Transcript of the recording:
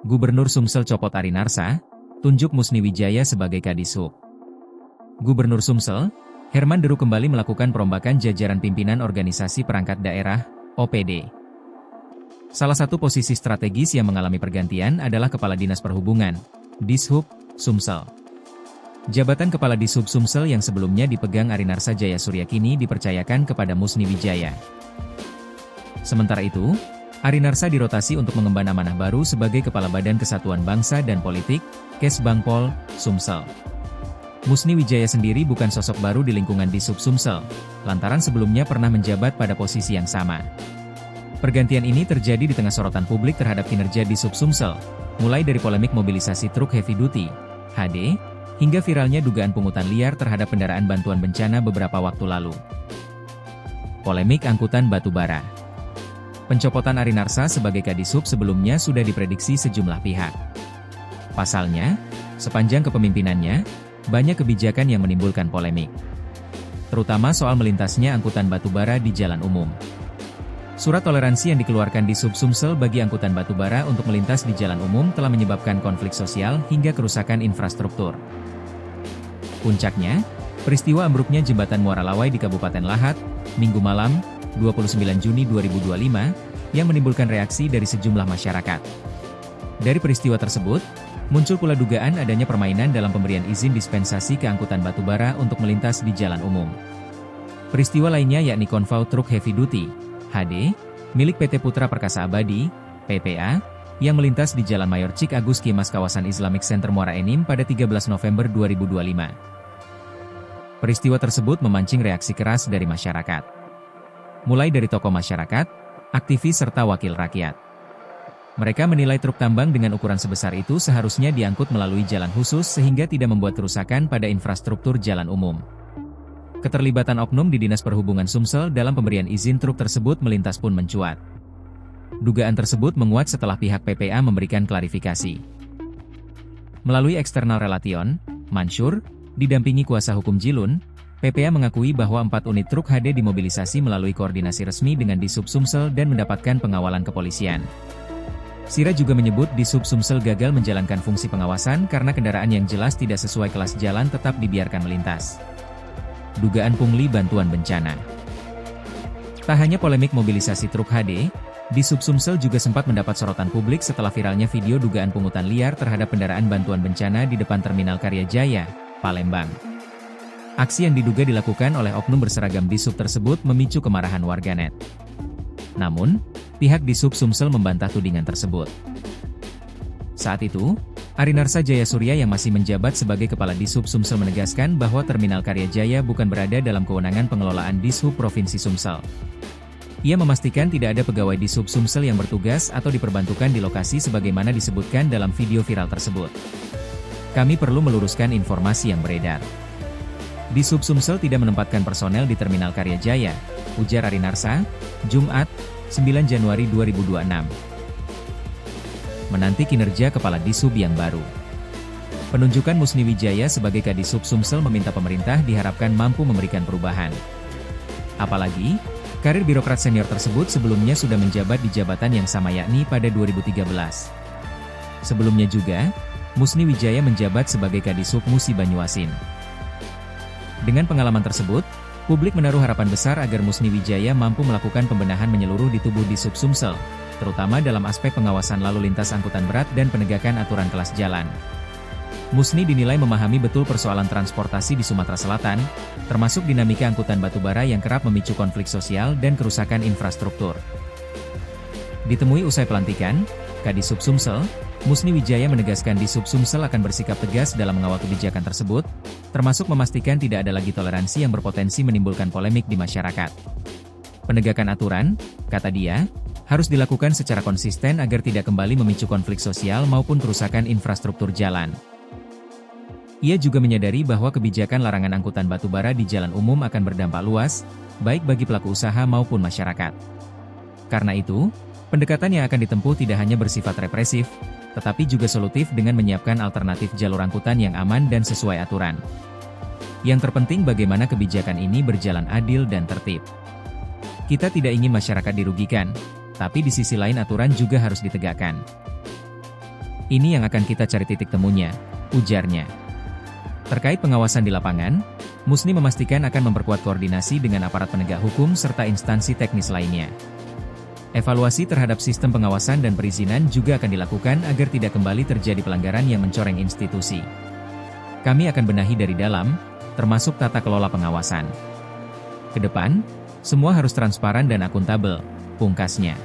Gubernur Sumsel copot Arinarsa, tunjuk Musni Wijaya sebagai Kadishub. Gubernur Sumsel, Herman Deru kembali melakukan perombakan jajaran pimpinan organisasi perangkat daerah, OPD. Salah satu posisi strategis yang mengalami pergantian adalah Kepala Dinas Perhubungan, Dishub, Sumsel. Jabatan Kepala Dishub Sumsel yang sebelumnya dipegang Arinarsa Jayasurya kini dipercayakan kepada Musni Wijaya. Sementara itu, Arinarsa dirotasi untuk mengemban amanah baru sebagai Kepala Badan Kesatuan Bangsa dan Politik, Kesbangpol, Sumsel. Musni Wijaya sendiri bukan sosok baru di lingkungan Dishub Sumsel, lantaran sebelumnya pernah menjabat pada posisi yang sama. Pergantian ini terjadi di tengah sorotan publik terhadap kinerja Dishub Sumsel, mulai dari polemik mobilisasi truk heavy duty, HD, hingga viralnya dugaan pungutan liar terhadap kendaraan bantuan bencana beberapa waktu lalu. Polemik angkutan batubara. Pencopotan Arinarsa sebagai Kadishub sebelumnya sudah diprediksi sejumlah pihak. Pasalnya, sepanjang kepemimpinannya, banyak kebijakan yang menimbulkan polemik. Terutama soal melintasnya angkutan batubara di jalan umum. Surat toleransi yang dikeluarkan Dishub Sumsel bagi angkutan batubara untuk melintas di jalan umum telah menyebabkan konflik sosial hingga kerusakan infrastruktur. Puncaknya, peristiwa ambruknya jembatan Muara Lawai di Kabupaten Lahat, Minggu malam, 29 Juni 2025, yang menimbulkan reaksi dari sejumlah masyarakat. Dari peristiwa tersebut, muncul pula dugaan adanya permainan dalam pemberian izin dispensasi ke angkutan batubara untuk melintas di jalan umum. Peristiwa lainnya yakni konvoi truk heavy duty, HD, milik PT Putra Perkasa Abadi, PPA, yang melintas di Jalan Mayor Cik Agus Kimas kawasan Islamic Center Muara Enim pada 13 November 2025. Peristiwa tersebut memancing reaksi keras dari masyarakat. Mulai dari tokoh masyarakat, aktivis serta wakil rakyat. Mereka menilai truk tambang dengan ukuran sebesar itu seharusnya diangkut melalui jalan khusus sehingga tidak membuat kerusakan pada infrastruktur jalan umum. Keterlibatan oknum di Dinas Perhubungan Sumsel dalam pemberian izin truk tersebut melintas pun mencuat. Dugaan tersebut menguat setelah pihak PPA memberikan klarifikasi. Melalui eksternal relation, Mansur, didampingi kuasa hukum Jilun, PPA mengakui bahwa 4 unit truk HD dimobilisasi melalui koordinasi resmi dengan Dishub Sumsel dan mendapatkan pengawalan kepolisian. Sira juga menyebut Dishub Sumsel gagal menjalankan fungsi pengawasan karena kendaraan yang jelas tidak sesuai kelas jalan tetap dibiarkan melintas. Dugaan pungli bantuan bencana. Tak hanya polemik mobilisasi truk HD, Dishub Sumsel juga sempat mendapat sorotan publik setelah viralnya video dugaan pungutan liar terhadap kendaraan bantuan bencana di depan Terminal Karya Jaya, Palembang. Aksi yang diduga dilakukan oleh oknum berseragam Dishub tersebut memicu kemarahan warganet. Namun, pihak Dishub Sumsel membantah tudingan tersebut. Saat itu, Arinarsa Jayasurya yang masih menjabat sebagai Kepala Dishub Sumsel menegaskan bahwa Terminal Karya Jaya bukan berada dalam kewenangan pengelolaan Dishub Provinsi Sumsel. Ia memastikan tidak ada pegawai Dishub Sumsel yang bertugas atau diperbantukan di lokasi sebagaimana disebutkan dalam video viral tersebut. Kami perlu meluruskan informasi yang beredar. Dishub Sumsel tidak menempatkan personel di Terminal Karya Jaya, ujar Arinarsa, Jumat, 9 Januari 2026. Menanti kinerja Kepala Dishub yang baru. Penunjukan Musni Wijaya sebagai Kadishub Sumsel meminta pemerintah diharapkan mampu memberikan perubahan. Apalagi, karir birokrat senior tersebut sebelumnya sudah menjabat di jabatan yang sama yakni pada 2013. Sebelumnya juga, Musni Wijaya menjabat sebagai Kadishub Musi Banyuasin. Dengan pengalaman tersebut, publik menaruh harapan besar agar Musni Wijaya mampu melakukan pembenahan menyeluruh di tubuh Dishub Sumsel, terutama dalam aspek pengawasan lalu lintas angkutan berat dan penegakan aturan kelas jalan. Musni dinilai memahami betul persoalan transportasi di Sumatera Selatan, termasuk dinamika angkutan batubara yang kerap memicu konflik sosial dan kerusakan infrastruktur. Ditemui usai pelantikan, Kadishub Sumsel, Musni Wijaya menegaskan Dishub Sumsel akan bersikap tegas dalam mengawal kebijakan tersebut, termasuk memastikan tidak ada lagi toleransi yang berpotensi menimbulkan polemik di masyarakat. Penegakan aturan, kata dia, harus dilakukan secara konsisten agar tidak kembali memicu konflik sosial maupun kerusakan infrastruktur jalan. Ia juga menyadari bahwa kebijakan larangan angkutan batubara di jalan umum akan berdampak luas, baik bagi pelaku usaha maupun masyarakat. Karena itu, pendekatan yang akan ditempuh tidak hanya bersifat represif, tetapi juga solutif dengan menyiapkan alternatif jalur angkutan yang aman dan sesuai aturan. Yang terpenting bagaimana kebijakan ini berjalan adil dan tertib. Kita tidak ingin masyarakat dirugikan, tapi di sisi lain aturan juga harus ditegakkan. Ini yang akan kita cari titik temunya, ujarnya. Terkait pengawasan di lapangan, Musni memastikan akan memperkuat koordinasi dengan aparat penegak hukum serta instansi teknis lainnya. Evaluasi terhadap sistem pengawasan dan perizinan juga akan dilakukan agar tidak kembali terjadi pelanggaran yang mencoreng institusi. Kami akan benahi dari dalam, termasuk tata kelola pengawasan. Ke depan, semua harus transparan dan akuntabel, pungkasnya.